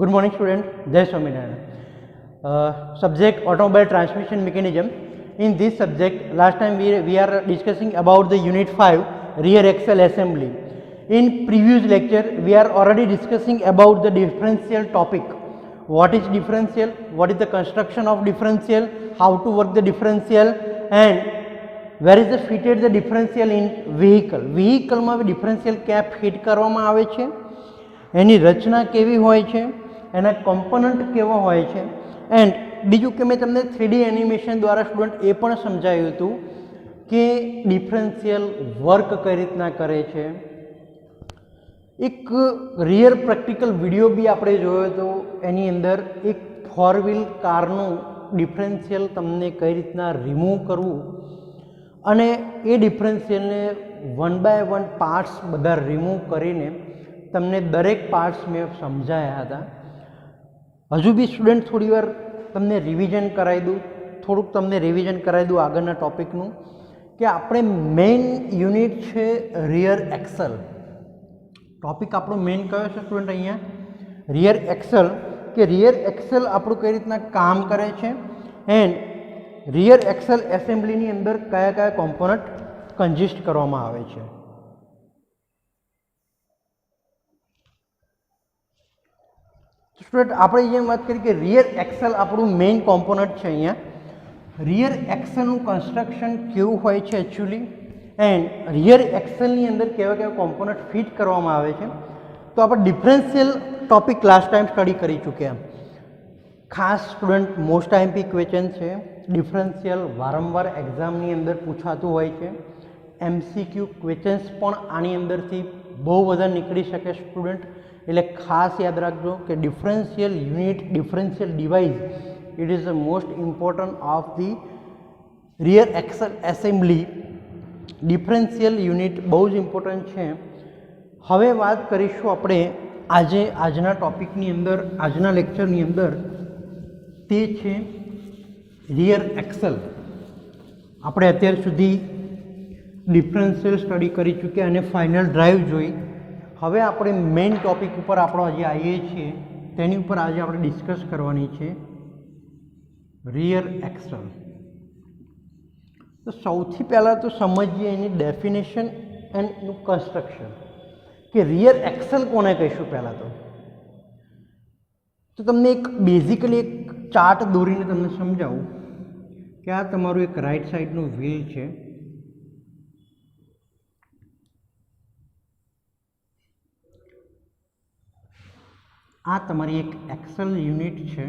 Good morning, student. Jai Swaminarayan. Subject automobile transmission mechanism. In this subject, last time we are discussing about the unit 5 rear axle assembly. In previous lecture, we are already discussing about the differential topic. What is differential? What is the construction of differential? How to work the differential? And where is the fitted the differential in vehicle? Vehicle માં differential cap fit કરવામાં આવે છે. એની રચના કેવી હોય છે, એના component કેવો હોય છે, એન્ડ બીજું કે મેં તમને 3D એનિમેશન દ્વારા સ્ટુડન્ટ એ પણ સમજાવ્યું હતું કે ડિફરન્શિયલ વર્ક કઈ રીતના કરે છે. એક રિયર પ્રેક્ટિકલ વિડીયો બી આપણે જોયો હતો, એની અંદર એક 4 વ્હીલ કારનું ડિફરન્શિયલ તમને કઈ રીતના રિમૂવ કરવું અને એ ડિફરન્શિયલને 1 બાય 1 પાર્ટ્સ બધા રિમૂવ કરીને તમને દરેક પાર્ટ્સ મેં સમજાયા હતા. હજુ બી સ્ટુડન્ટ થોડી વાર તમને રિવિઝન કરાવી દઉં, થોડુંક તમને રિવિઝન કરાવી દઉં આગળના ટૉપિકનું કે આપણે મેઇન યુનિટ છે રિયર એક્સલ. ટૉપિક આપણો મેઇન કયો છે સ્ટુડન્ટ અહીંયા? Rear Excel. કે રિયર એક્સલ આપણું કઈ રીતના કામ કરે છે એન્ડ રિયર એક્સલ એસેમ્બલીની અંદર કયા કયા કોમ્પોનન્ટ કન્ઝિસ્ટ કરવામાં આવે છે. સ્ટુડન્ટ આપણે જેમ વાત કરી કે રિયર એક્સલ આપણું મેઇન કોમ્પોનન્ટ છે. અહીંયા રિયર એક્સલનું કન્સ્ટ્રક્શન કેવું હોય છે એકચ્યુઅલી, એન્ડ રિયર એક્સલની અંદર કેવા કેવા કોમ્પોનન્ટ ફિટ કરવામાં આવે છે. તો આપણે differential topic last time study કરી ચૂક્યા. ખાસ સ્ટુડન્ટ મોસ્ટ આઈએમપી ક્વેશ્ચન છે. ડિફરન્શિયલ વારંવાર એક્ઝામની અંદર પૂછાતું હોય છે. એમસીક્યુ ક્વેશ્ચન્સ પણ આની અંદરથી બહુ બધા નીકળી શકે સ્ટુડન્ટ. એટલે ખાસ યાદ રાખજો કે differential unit, differential device, it is the most important of the rear Excel assembly. Differential unit બહુ જ ઇમ્પોર્ટન્ટ છે. હવે વાત કરીશું આપણે આજના ટૉપિકની અંદર, આજના લેક્ચરની અંદર, તે છે રિયર એક્સલ. આપણે અત્યાર સુધી ડિફરન્શિયલ સ્ટડી કરી ચૂક્યા અને ફાઇનલ ડ્રાઈવ જોઈ. હવે આપણે મેઇન ટૉપિક ઉપર આપણો આજે આવીએ છીએ, તેની ઉપર આજે આપણે ડિસ્કસ કરવાની છે રિયર એક્સલ. તો સૌથી પહેલાં તો સમજીએ એની ડેફિનેશન એન્ડ એનું કન્સ્ટ્રક્શન કે રિયર એક્સલ કોને કહીશું. પહેલાં તો તમને એક બેઝિકલી એક ચાર્ટ દોરીને તમને સમજાવું કે આ તમારું એક રાઈટ સાઈડનું વ્હીલ છે. આ તમારી એક એક્સલ યુનિટ છે.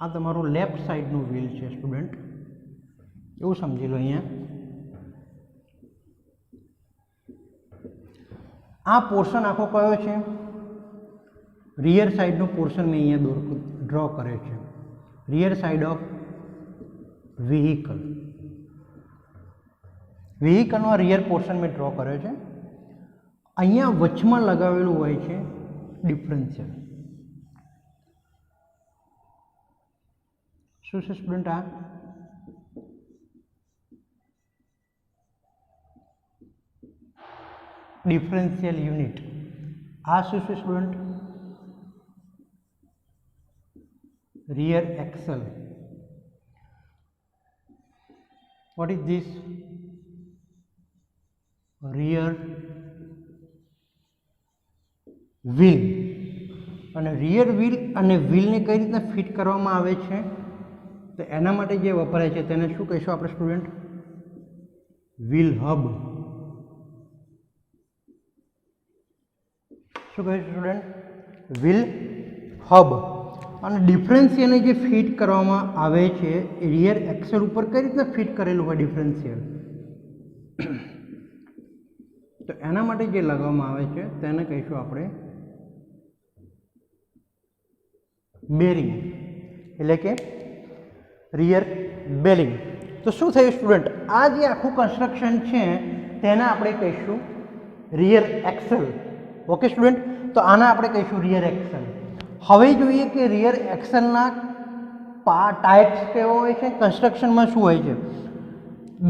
આ તમારું લેફ્ટ સાઈડનું વ્હીલ છે સ્ટુડન્ટ, એવું સમજી લો. અહીંયા આ પોર્શન આખો કયો છે? રિયર સાઈડનો પોર્શન મેં અહીંયા ડ્રો કર્યો છે. Rear side of vehicle. વ્હીકલનો રિયર પોર્શન મેં ડ્રો કર્યો છે. અહીંયા વચમાં લગાવેલું હોય છે ડિફરન્શિયલ. શું છે સ્ટુડન્ટ? આ ડિફરન્શિયલ યુનિટ. આ શું છે student? Rear Excel. What is this? Rear wheel. અને રિયર વ્હીલ અને વ્હીલને કઈ રીતના ફિટ કરવામાં આવે છે તો એના માટે જે વપરાય છે તેને શું કહીશું આપણે સ્ટુડન્ટ? Wheel hub. શું કહીશું સ્ટુડન્ટ? Wheel hub. અને ડિફરન્શિયલને જે ફિટ કરવામાં આવે છે એ રિયર એક્સલ ઉપર કઈ રીતના ફિટ કરેલું હોય ડિફરન્શિયલ, તો એના માટે જે લગાવવામાં આવે છે તેને કહીશું આપણે બેરિંગ, એટલે કે રિયર બેરિંગ. તો શું થયું સ્ટુડન્ટ? આ જે આખું કન્સ્ટ્રક્શન છે તેને આપણે કહીશું રિયર એક્સલ. Okay student? તો આના આપણે કહીશું રિયર એક્સલ. હવે જોઈએ કે રિયર એક્સલના ટાઈપ્સ કેવો હોય છે, કન્સ્ટ્રક્શનમાં શું હોય છે.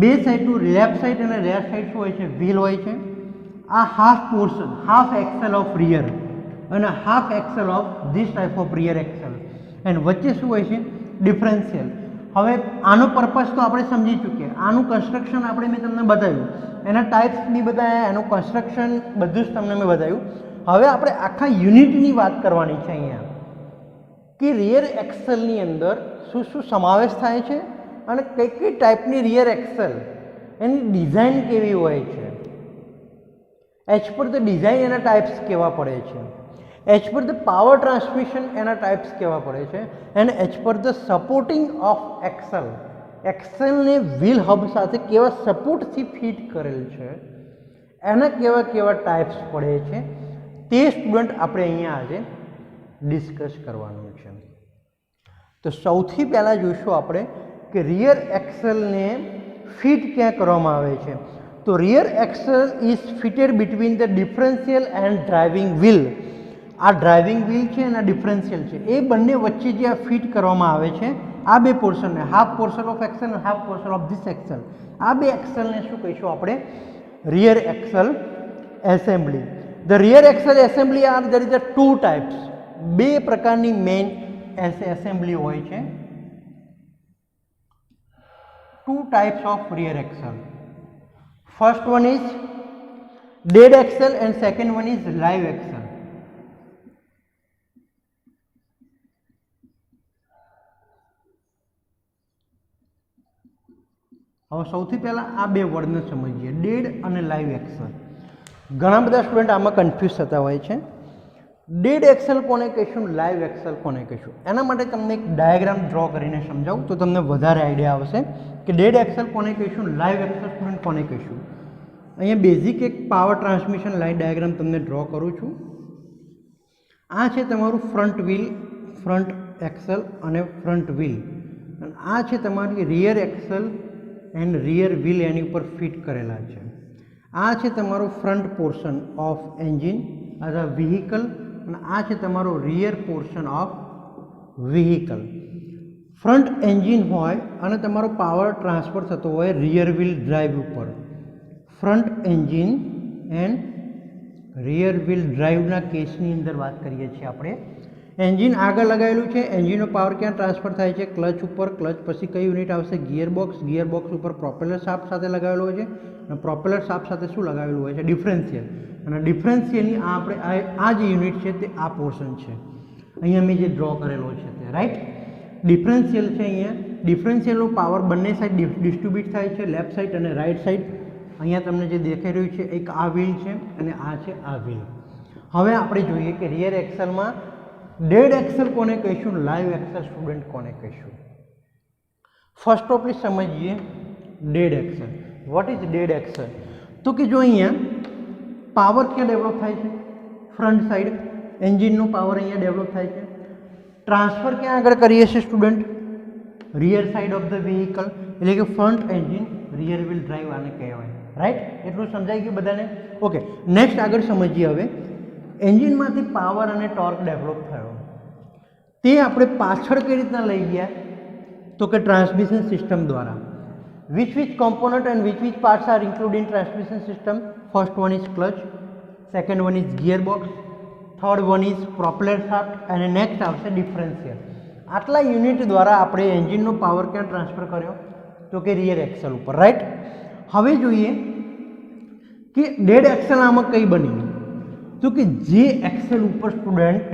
બે સાઈડનું લેફ્ટ સાઈડ અને રાઈટ સાઈડ શું હોય છે? વ્હીલ હોય છે. આ half portion, half axle of rear, અને half axle of this type of rear axle, and વચ્ચે શું હોય છે? ડિફરન્શિયલ. હવે આનો પર્પઝ તો આપણે સમજી ચૂક્યા, આનું કન્સ્ટ્રક્શન આપણે મેં તમને બતાવ્યું, એના ટાઈપ્સ બી બતાવ્યા, એનું કન્સ્ટ્રક્શન બધું જ તમને મેં બતાવ્યું. હવે આપણે આખા યુનિટની વાત કરવાની છે અહીંયા કે રિયર એક્સેલની અંદર શું શું સમાવેશ થાય છે અને કઈ કઈ ટાઈપની રિયર એક્સેલ, એની ડિઝાઇન કેવી હોય છે, એઝ પર ધ ડિઝાઇન એના ટાઈપ્સ કેવા પડે છે, as per the power transmission એના ટાઈપ્સ કેવા પડે છે, and as per the supporting of axle, એક્સેલને વ્હીલ હબ સાથે કેવા સપોર્ટથી ફિટ કરેલ છે, એના કેવા કેવા ટાઈપ્સ પડે છે, તે સ્ટુડન્ટ આપણે અહીંયા આજે ડિસ્કસ કરવાનું છે. તો સૌથી પહેલાં જોઈશું આપણે કે રિયર એક્સેલને ફિટ ક્યાં કરવામાં આવે છે. તો rear axle is fitted between the differential and driving wheel. આ ડ્રાઇવિંગ વ્હીલ છે અને ડિફરન્શિયલ છે, એ બંને વચ્ચે જે આ ફિટ કરવામાં આવે છે, આ બે પોર્શનને, હાફ પોર્શન ઓફ એક્સેલ અને half portion of this axle, આ બે એક્સેલને શું કહીશું આપણે? Rear axle assembly. The rear axle assembly are there is a two types. બે પ્રકારની મેઇન એસેમ્બલી હોય છે. Two types of rear axle. First one is dead axle and second one is live axle. હવે સૌથી પહેલાં આ બે વર્ડને સમજીએ, ડેડ અને લાઈવ એક્સેલ. ઘણા બધા સ્ટુડન્ટ આમાં કન્ફ્યુઝ થતા હોય છે. ડેડ એક્સેલ કોને કહીશું, લાઈવ એક્સેલ કોને કહીશું? એના માટે તમને એક ડાયાગ્રામ ડ્રો કરીને સમજાવું તો તમને વધારે આઈડિયા આવશે કે ડેડ એક્સેલ કોને કહીશું, લાઈવ એક્સેલ સ્ટુડન્ટ કોને કહીશું. અહીંયા બેઝિક એક પાવર ટ્રાન્સમિશન લાઈન ડાયાગ્રામ તમને ડ્રો કરું છું. આ છે તમારું ફ્રન્ટ વ્હીલ, ફ્રન્ટ એક્સેલ અને ફ્રન્ટ વ્હીલ, અને આ છે તમારી rear axle and rear wheel એની ઉપર ફિટ કરેલા છે. આ છે તમારું ફ્રન્ટ પોર્શન ઓફ એન્જિન અથવા વ્હીકલ, અને આ છે તમારો rear portion of vehicle. Front engine હોય અને તમારો પાવર ટ્રાન્સફર થતો હોય રિયર વ્હીલ ડ્રાઈવ ઉપર. Front engine and rear wheel ડ્રાઈવના કેસની અંદર વાત કરીએ છીએ આપણે. એન્જિન આગળ લગાવેલું છે, એન્જિનનો પાવર ક્યાં ટ્રાન્સફર થાય છે? ક્લચ ઉપર. ક્લચ પછી કઈ યુનિટ આવશે? ગિયરબોક્સ. ગિયરબોક્સ ઉપર પ્રોપેલર શાફ્ટ સાથે લગાવેલો હોય છે, અને પ્રોપેલર શાફ્ટ સાથે શું લગાવેલું હોય છે? ડિફરન્શિયલ. અને ડિફરન્શિયલની આપણે આ જે યુનિટ છે તે આ પોર્શન છે, અહીંયા મેં જે ડ્રો કરેલો છે તે, રાઈટ? ડિફરન્શિયલ છે અહીંયા. ડિફરન્શિયલનો પાવર બંને સાઈડ ડિસ્ટ્રીબ્યુટ થાય છે, લેફ્ટ સાઈડ અને રાઈટ સાઈડ. અહીંયા તમને જે દેખાઈ રહ્યું છે એક આ વ્હીલ છે અને આ છે આ વ્હીલ. હવે આપણે જોઈએ કે રિયર એક્સેલમાં ડેડ એક્સેલ કોને કહીશું, લાઈવ એક્સેલ સ્ટુડન્ટ કોને કહીશું. ફર્સ્ટ ઓફલી સમજીએ dead axle. What is dead axle? તો કે જો અહીંયા પાવર ક્યાં ડેવલપ થાય છે? Front side. એન્જિનનો પાવર અહીંયા ડેવલપ થાય છે. ટ્રાન્સફર ક્યાં આગળ કરીએ છીએ student? Rear side of the vehicle, એટલે કે front engine rear wheel drive આને કહેવાય, રાઈટ? એટલું સમજાઈ ગયું બધાને? ઓકે, નેક્સ્ટ આગળ સમજીએ. હવે એન્જિનમાંથી પાવર અને ટોર્ક ડેવલપ થયો, તે આપણે પાછળ કઈ રીતના લઈ ગયા? તો કે ટ્રાન્સમિશન સિસ્ટમ દ્વારા. which component and which parts are included in transmission system? First one is clutch, second one is gearbox, third one is propeller shaft, and next આવશે differential. આટલા યુનિટ દ્વારા આપણે એન્જિનનો પાવર ક્યાં ટ્રાન્સફર કર્યો? તો કે rear axle ઉપર, right? હવે જોઈએ કે ડેડ એક્સેલ આમાં કઈ બની? તો કે જે એક્સેલ ઉપર સ્ટુડન્ટ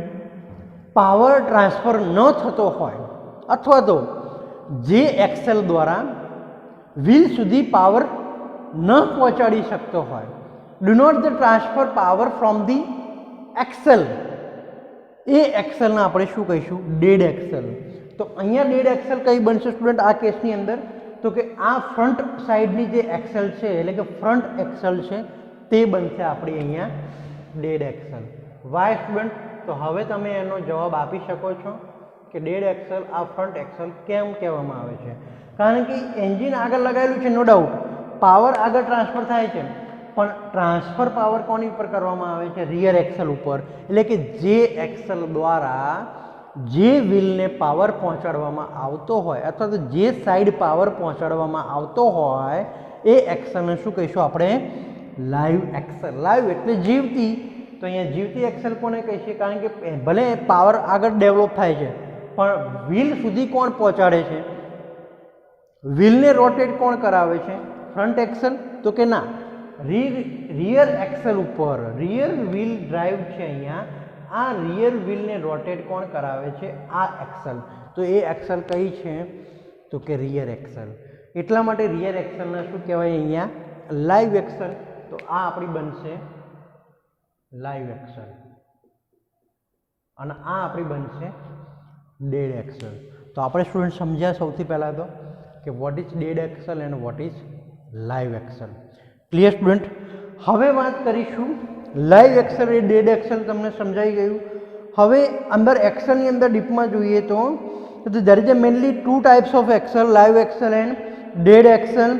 પાવર ટ્રાન્સફર ન થતો હોય, અથવા તો જે એક્સેલ દ્વારા વ્હીલ સુધી પાવર ન પહોંચાડી શકતો હોય, do not the transfer power from the axle, એ એક્સેલને આપણે શું કહીશું? Dead axle. તો અહીંયા ડેડ એક્સેલ કઈ બનશે સ્ટુડન્ટ આ કેસની અંદર? તો કે આ ફ્રન્ટ સાઈડની જે એક્સેલ છે, એટલે કે ફ્રન્ટ એક્સેલ છે, તે બનશે આપણી અહીંયા ડેડ એક્સેલ. Y student? તો હવે તમે એનો જવાબ આપી શકો છો કે ડેડ એક્સેલ આ ફ્રન્ટ એક્સેલ કેમ કહેવામાં આવે છે? કારણ કે એન્જિન આગળ લગાવેલું છે, નો ડાઉટ, પાવર આગળ ટ્રાન્સફર થાય છે, પણ ટ્રાન્સફર પાવર કોની ઉપર કરવામાં આવે છે? રિયર એક્સેલ ઉપર. એટલે કે જે એક્સેલ દ્વારા જે વ્હીલને પાવર પહોંચાડવામાં આવતો હોય, અથવા તો જે સાઈડ પાવર પહોંચાડવામાં આવતો હોય, એ એક્સેલને શું કહીશું આપણે? Live Excel. લાઈવ એટલે જીવતી, તો અહીંયા જીવતી એક્સેલ કોને કહીએ? કારણ કે ભલે પાવર આગળ ડેવલપ થાય છે પણ વ્હીલ સુધી કોણ પહોંચાડે છે? વ્હીલને રોટેટ કોણ કરાવે છે? Front axle? તો કે ના, રિયર એક્સેલ ઉપર રિયર વ્હીલ ડ્રાઈવ છે અહીંયા, આ રિયર વ્હીલને રોટેટ કોણ કરાવે છે? આ એક્સેલ. તો એ એક્સેલ કઈ છે? તો કે રિયર એક્સેલ. એટલા માટે રિયર એક્સેલને શું કહેવાય અહીંયા? Live axle. તો આ આપણી બનશે લાઈવ એક્સેલ અને આ આપણી બનશે ડેડ એક્સેલ. તો આપણે સ્ટુડન્ટ સમજ્યા સૌથી પહેલાં તો કે what is dead axle and what is live axle. Clear student? હવે વાત કરીશું લાઈવ એક્સેલ એ ડેડ એક્સેલ તમને સમજાઈ ગયું. હવે અંદર એક્સેલની અંદર ડીપમાં જોઈએ તો there is a mainly two types of excel, live excel and dead excel.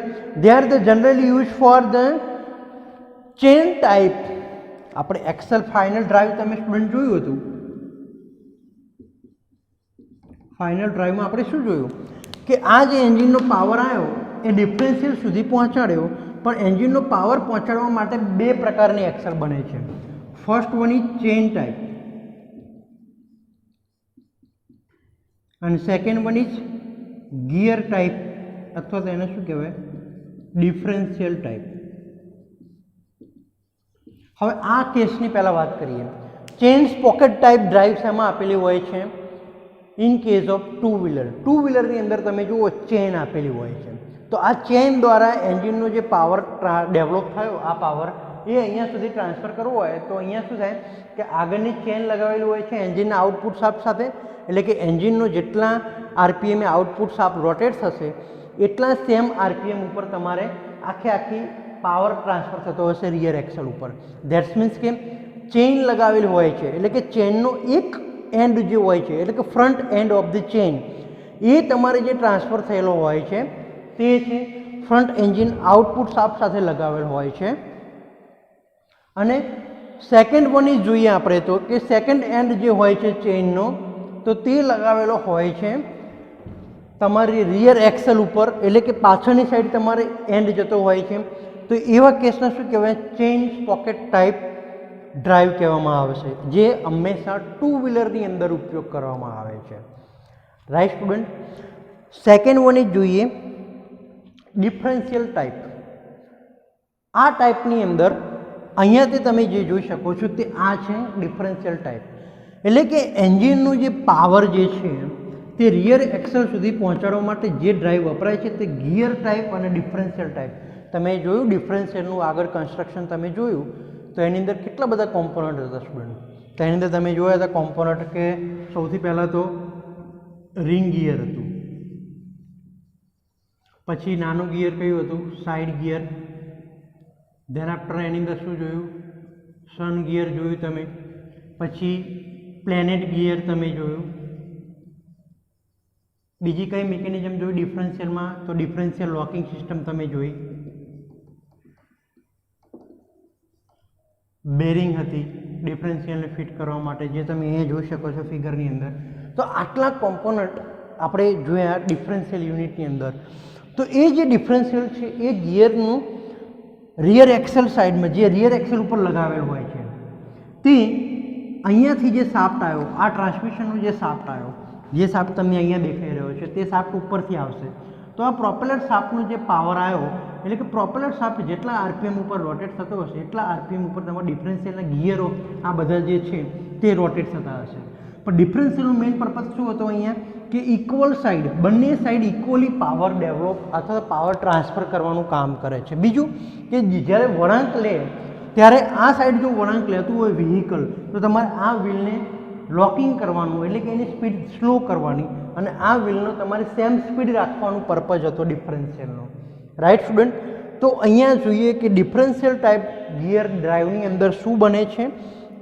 They are the generally used for the chain type. આપણે એક્સેલ ફાઇનલ ડ્રાઈવ તમે સ્ટુડન્ટ જોયું હતું. ફાઇનલ ડ્રાઈવમાં આપણે શું જોયું કે આ જે એન્જિનનો પાવર આવ્યો એ ડિફરન્શિયલ સુધી પહોંચાડ્યો, પણ એન્જિનનો પાવર પહોંચાડવા માટે બે પ્રકારની એક્સેલ બને છે. First one is chain type અને second one is gear type અથવા તો એને શું કહેવાય? Differential type. હવે આ કેસની પહેલાં વાત કરીએ. ચેન સ્પોકેટ ટાઈપ ડ્રાઈવ શેમાં આપેલી હોય છે? In case of two wheeler. ટુ વ્હીલરની અંદર તમે જુઓ ચેન આપેલી હોય છે. તો આ ચેન દ્વારા એન્જિનનો જે પાવર ડેવલપ થયો, આ પાવર એ અહીંયા સુધી ટ્રાન્સફર કરવો હોય તો અહીંયા શું થાય કે આગળની ચેન લગાવેલી હોય છે એન્જિનના આઉટપુટ શાફ્ટ સાથે. એટલે કે એન્જિનનો જેટલા આરપીએમે આઉટપુટ શાફ્ટ રોટેટ થશે એટલા સેમ આરપીએમ ઉપર તમારે આખી પાવર ટ્રાન્સફર થતો હશે રિયર એક્સેલ ઉપર. ધેટ્સ મીન્સ કે ચેઇન લગાવેલી હોય છે એટલે કે ચેનનો એક એન્ડ જે હોય છે એટલે કે front end of the chain એ તમારે જે ટ્રાન્સફર થયેલો હોય છે તે છે ફ્રન્ટ એન્જિન આઉટપુટ શાફ્ટ સાથે લગાવેલ હોય છે. અને સેકન્ડ વન ઇઝ જોઈએ આપણે તો કે સેકન્ડ એન્ડ જે હોય છે ચેઇનનો તો તે લગાવેલો હોય છે તમારી રિયર એક્સેલ ઉપર એટલે કે પાછળની સાઈડ તમારે એન્ડ જતો હોય છે. તો એવા કેસને શું કહેવાય? ચેઇન સ્પોકેટ ટાઈપ ડ્રાઈવ કહેવામાં આવે છે, જે હંમેશા ટુ વ્હીલરની અંદર ઉપયોગ કરવામાં આવે છે. Right student? Second one is જોઈએ ડિફરન્શિયલ ટાઈપ. આ ટાઈપની અંદર અહીંયાથી તમે જે જોઈ શકો છો તે આ છે ડિફરન્શિયલ ટાઈપ. એટલે કે એન્જિનનો જે પાવર જે છે તે રિયર એક્સેલ સુધી પહોંચાડવા માટે જે ડ્રાઈવ વપરાય છે તે ગિયર ટાઈપ અને ડિફરન્શિયલ ટાઈપ. તમે જોયું ડિફરન્શિયલનું આગળ કન્સ્ટ્રક્શન તમે જોયું તો એની અંદર કેટલા બધા કોમ્પોનન્ટ હતા સ્ટુડન્ટ. તો એની અંદર તમે જોયા હતા કોમ્પોનન્ટ કે સૌથી પહેલાં તો રિંગ ગિયર હતું, પછી નાનું ગિયર કયું હતું? Side gear. ધેન આફ્ટર એની અંદર શું જોયું? સન ગિયર જોયું તમે. પછી પ્લેનેટ ગિયર તમે જોયું. બીજી કઈ મિકેનિઝમ જોઈ ડિફરન્શિયલમાં? તો ડિફરન્શિયલ લોકિંગ સિસ્ટમ તમે જોઈ. બેરિંગ હતી ડિફરન્શિયલને ફિટ કરવા માટે, જે તમે અહીંયા જોઈ શકો છો ફિગરની અંદર. તો આટલા કોમ્પોનન્ટ આપણે જોયા ડિફરન્શિયલ યુનિટની અંદર. તો એ જે ડિફરન્શિયલ છે એ ગિયરનું રિયર એક્સેલ સાઈડમાં જે રિયર એક્સેલ ઉપર લગાવેલ હોય છે તે અહીંયાથી જે શાફ્ટ આવ્યો, આ ટ્રાન્સમિશનનો જે શાફ્ટ આવ્યો, જે શાફ્ટ તમને અહીંયા દેખાઈ રહ્યો છે તે શાફ્ટ ઉપરથી આવશે. તો આ પ્રોપેલર શાફ્ટનો જે પાવર આવ્યો એટલે કે પ્રોપેલર શાફ્ટ જેટલા આરપીએમ ઉપર રોટેટ થતો હશે એટલા આરપીએમ ઉપર તમારા ડિફરન્શિયલના ગિયરો આ બધા જે છે તે રોટેટ થતા હશે. પણ ડિફરન્શિયલનો મેઇન પર્પઝ શું હતો અહીંયા કે ઇક્વલ સાઈડ, બંને સાઈડ ઇક્વલી પાવર ડેવલપ અથવા પાવર ટ્રાન્સફર કરવાનું કામ કરે છે. બીજું કે જ્યારે વળાંક લે ત્યારે આ સાઈડ જો વળાંક લેતું હોય વ્હીકલ તો તમારે આ વ્હીલને લોકિંગ કરવાનું એટલે કે એની સ્પીડ સ્લો કરવાની અને આ વ્હીલનો તમારે સેમ સ્પીડ રાખવાનું પર્પઝ હતો ડિફરન્શિયલનો. Right student? તો અહીંયા જોઈએ કે ડિફરન્શિયલ ટાઈપ ગિયર ડ્રાઈવની અંદર શું બને છે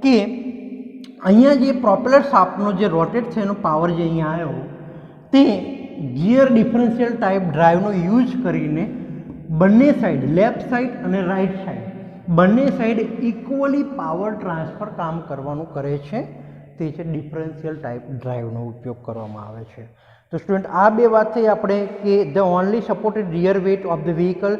કે અહીંયા જે પ્રોપેલર શાફ્ટનો જે રોટેટ છે એનો પાવર જે અહીંયા આવ્યો તે ગિયર ડિફરન્શિયલ ટાઈપ ડ્રાઈવનો યુઝ કરીને બંને સાઈડ લેફ્ટ સાઈડ અને રાઈટ સાઈડ બંને સાઈડ ઇક્વલી પાવર ટ્રાન્સફર કામ કરવાનું કરે છે. તે છે ડિફરન્શિયલ ટાઈપ ડ્રાઈવનો ઉપયોગ કરવામાં આવે છે. તો સ્ટુડન્ટ આ બે વાત થઈ આપણે કે the only supported rear weight of the vehicle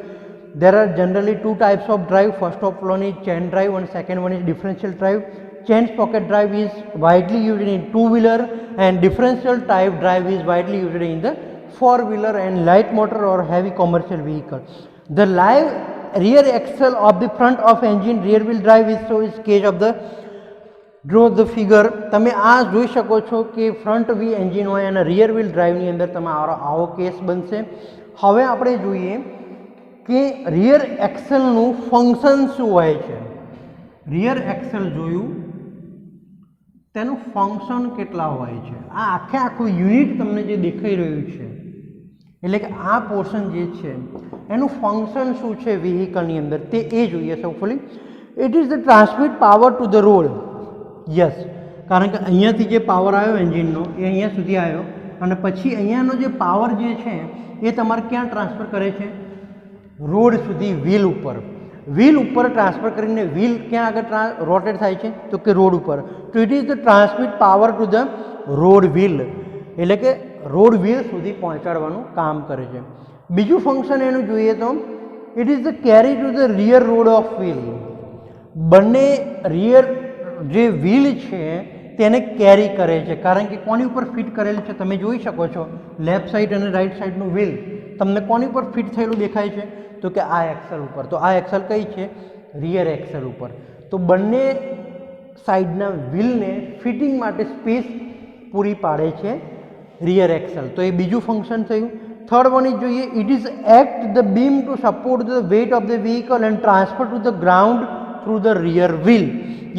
There are generally two types of drive. First of all is chain drive and second one is differential drive. Chain sprocket drive is widely used in two-wheeler and differential type drive is widely used in the four-wheeler and light motor or heavy commercial vehicle. The live rear axle of the front of engine rear wheel drive is so is case of the draw the figure. તમે આ જોઈ શકો છો કે front વી engine હોય અને rear wheel ડ્રાઈવની અંદર તમારો આવો કેસ બનશે. હવે આપણે જોઈએ કે રિયર એક્સેલનું ફંક્શન શું હોય છે. રિયર એક્સેલ જોયું, તેનું ફંક્શન કેટલા હોય છે. આ આખું યુનિટ તમને જે દેખાઈ રહ્યું છે એટલે કે આ પોર્શન જે છે એનું ફંક્શન શું છે વ્હીકલની અંદર તે એ જોઈએ. સૌફલી it is the transmit power to the road. Yes, કારણ કે અહીંયાથી જે પાવર આવ્યો એન્જિનનો એ અહીંયા સુધી આવ્યો અને પછી અહીંયાનો જે પાવર જે છે એ તમારે ક્યાં ટ્રાન્સફર કરે છે? રોડ સુધી, વ્હીલ ઉપર. વ્હીલ ઉપર ટ્રાન્સફર કરીને વ્હીલ ક્યાં આગળ રોટેટ થાય છે? તો કે રોડ ઉપર. તો it is the transmit power to the road wheel, એટલે કે રોડ વ્હીલ સુધી પહોંચાડવાનું કામ કરે છે. બીજું ફંક્શન એનું જોઈએ તો it is the carry to the rear road of wheel. બંને રિયર જે વ્હીલ છે તેને કેરી કરે છે, કારણ કે કોની ઉપર ફિટ કરેલું છે તમે જોઈ શકો છો. લેફ્ટ સાઈડ અને રાઈટ સાઈડનું વ્હીલ તમને કોની ઉપર ફિટ થયેલું દેખાય છે? તો કે આ એક્સેલ ઉપર. તો આ એક્સેલ કઈ છે? રિયર એક્સેલ ઉપર. તો બંને સાઈડના વ્હીલને ફિટિંગ માટે સ્પેસ પૂરી પાડે છે રિયર એક્સેલ. તો એ બીજું ફંક્શન થયું. થર્ડ વન ઇઝ જોઈએ, it is act the beam to support the weight of the vehicle and transfer to the ground through the rear wheel.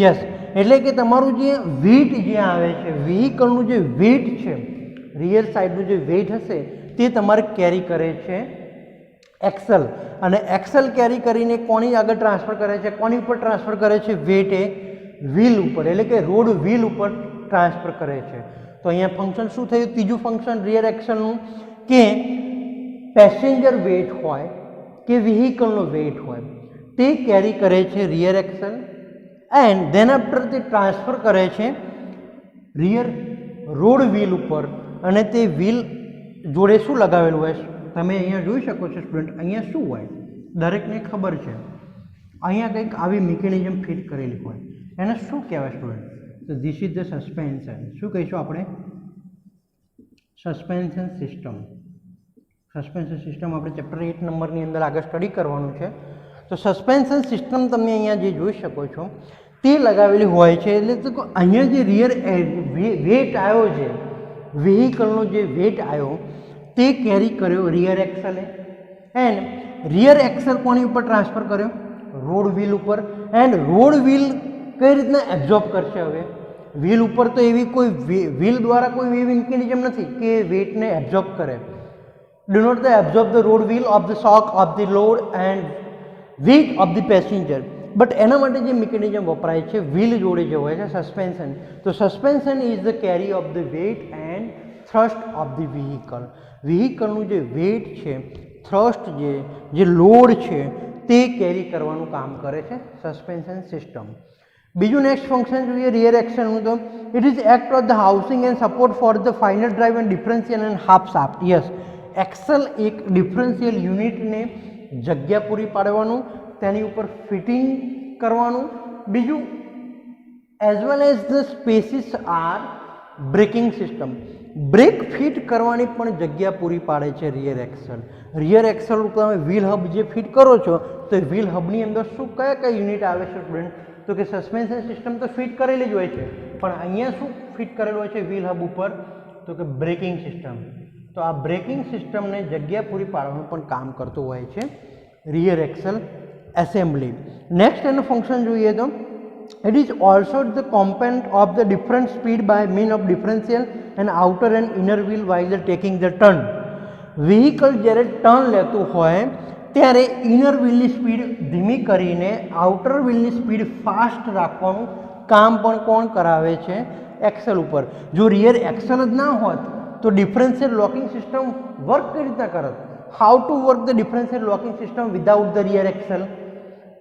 Yes, એટલે કે તમારું જે વેઇટ જે આવે છે, વ્હીકલનું જે વેઇટ છે, રિયર સાઈડનું જે વેઇટ હશે તે તમારે કેરી કરે છે એક્સેલ. અને એક્સેલ કેરી કરીને કોની આગળ ટ્રાન્સફર કરે છે? કોની ઉપર ટ્રાન્સફર કરે છે? વેઇટ એ વ્હીલ ઉપર, એટલે કે રોડ વ્હીલ ઉપર ટ્રાન્સફર કરે છે. તો અહીંયા ફંક્શન શું થયું? ત્રીજું ફંક્શન રિયર એક્સેલનું કે પેસેન્જર વેઇટ હોય કે વ્હીકલનો વેઇટ હોય તે કેરી કરે છે rear axle and then after તે ટ્રાન્સફર કરે છે રિયર રોડ વ્હીલ ઉપર. અને તે વ્હીલ જોડે શું લગાવેલું હોય? તમે અહીંયા જોઈ શકો છો સ્ટુડન્ટ, અહીંયા શું હોય દરેકને ખબર છે. અહીંયા કંઈક આવી મિકેનિઝમ ફિટ કરેલી હોય, એને શું કહેવાય સ્ટુડન્ટ? તો ધીસ ઇઝ ધ સસ્પેન્શન. શું કહીશું આપણે? Suspension system. સસ્પેન્શન સિસ્ટમ આપણે ચેપ્ટર 8 નંબરની અંદર આગળ સ્ટડી કરવાનું છે. તો સસ્પેન્શન સિસ્ટમ તમે અહીંયા જે જોઈ શકો છો તે લગાવેલી હોય છે. એટલે તો અહીંયા જે રિયર વેટ આવ્યો છે, વ્હીકલનો જે વેટ આવ્યો તે કેરી કર્યો રિયર એક્સેલે. એન્ડ રિયર એક્સેલ કોની ઉપર ટ્રાન્સફર કર્યો? રોડ વ્હીલ ઉપર. એન્ડ રોડ વ્હીલ કઈ રીતના એબ્ઝોર્બ કરશે? હવે વ્હીલ ઉપર તો એવી કોઈ વ્હીલ દ્વારા કોઈ એવી મિકેનિઝમ નથી કે વેટને એબ્ઝોર્બ કરે. Do not the absorb the road wheel of the shock of the load and weight of the passenger. But એના માટે જે મિકેનિઝમ વપરાય છે વ્હીલ જોડે જે હોય છે સસ્પેન્શન. તો suspension is the carry of the weight and thrust of the vehicle. વ્હીકલનું જે વેઇટ છે, થ્રસ્ટ જે લોડ છે તે કેરી કરવાનું કામ કરે છે સસ્પેન્શન સિસ્ટમ. બીજું નેક્સ્ટ ફંક્શન જોઈએ રિયર એક્સેલનું. તો it is act of the housing and support for the final drive and differential and half shaft. Yes, axle એક ડિફરન્શિયલ યુનિટને જગ્યા પૂરી પાડવાનું, તેની ઉપર ફિટિંગ કરવાનું. બીજું as well as the spaces are braking system. Brake fit કરવાની પણ જગ્યા પૂરી પાડે છે રિયર એક્સેલ. રિયર એક્સેલ ઉપર તમે વ્હીલ હબ જે ફિટ કરો છો તો એ વ્હીલ હબની અંદર શું કયા યુનિટ આવે છે સ્ટુડન્ટ? તો કે સસ્પેન્શન સિસ્ટમ તો ફિટ કરેલી જ હોય છે, પણ અહીંયા શું ફિટ કરેલું હોય છે વ્હીલ હબ ઉપર? તો કે બ્રેકિંગ સિસ્ટમ. તો આ બ્રેકિંગ સિસ્ટમને જગ્યા પૂરી પાડવાનું પણ કામ કરતું હોય છે રિયર એક્સેલ એસેમ્બલી. નેક્સ્ટ એનું ફંક્શન જોઈએ તો it is also the component of the different speed by mean of differential and outer and inner wheel while the taking the turn. Vehicle જ્યારે ટર્ન લેતું હોય ત્યારે ઇનર વ્હીલની સ્પીડ ધીમી કરીને outer વ્હીલની speed fast રાખવાનું કામ પણ કોણ કરાવે છે? એક્સેલ ઉપર. જો રિયર એક્સેલ જ ના હોત તો ડિફરન્શિયલ લોકિંગ સિસ્ટમ વર્ક કઈ રીતના કરત? How to work the differential locking system without the rear axle?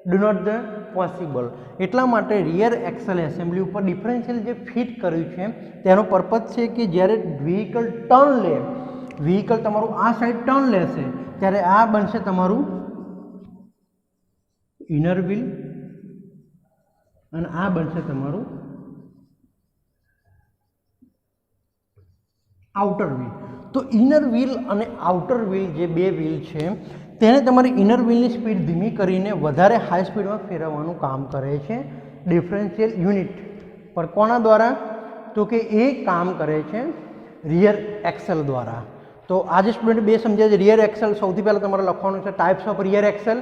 Do not the possible. એટલા માટે રિયર એક્સેલ એસેમ્બલી ઉપર ડિફરન્શિયલ જે ફિટ કર્યું છે તેનો પર્પઝ છે કે જ્યારે વ્હીકલ ટર્ન લે, વ્હીકલ તમારું આ સાઈડ ટર્ન લેશે ત્યારે આ બનશે તમારું ઇનર વ્હીલ અને આ બનશે તમારું આઉટર વ્હીલ. તો ઇનર વ્હીલ અને આઉટર વ્હીલ જે બે વ્હીલ છે તેને તમારી ઇનર વ્હીલની સ્પીડ ધીમી કરીને વધારે હાઈ સ્પીડમાં ફેરવવાનું કામ કરે છે ડિફરન્શિયલ યુનિટ પર. કોના દ્વારા? તો કે એ કામ કરે છે રિયર એક્સેલ દ્વારા. તો આજે સ્ટુડન્ટ બે સમજ્યા છે. રિયર એક્સેલ સૌથી પહેલાં તમારે લખવાનું છે types of rear axle.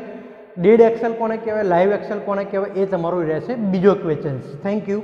Dead axle કોને કહેવાય, લાઈવ એક્સેલ કોને કહેવાય એ તમારું રહેશે બીજો ક્વેશ્ચન. Thank you.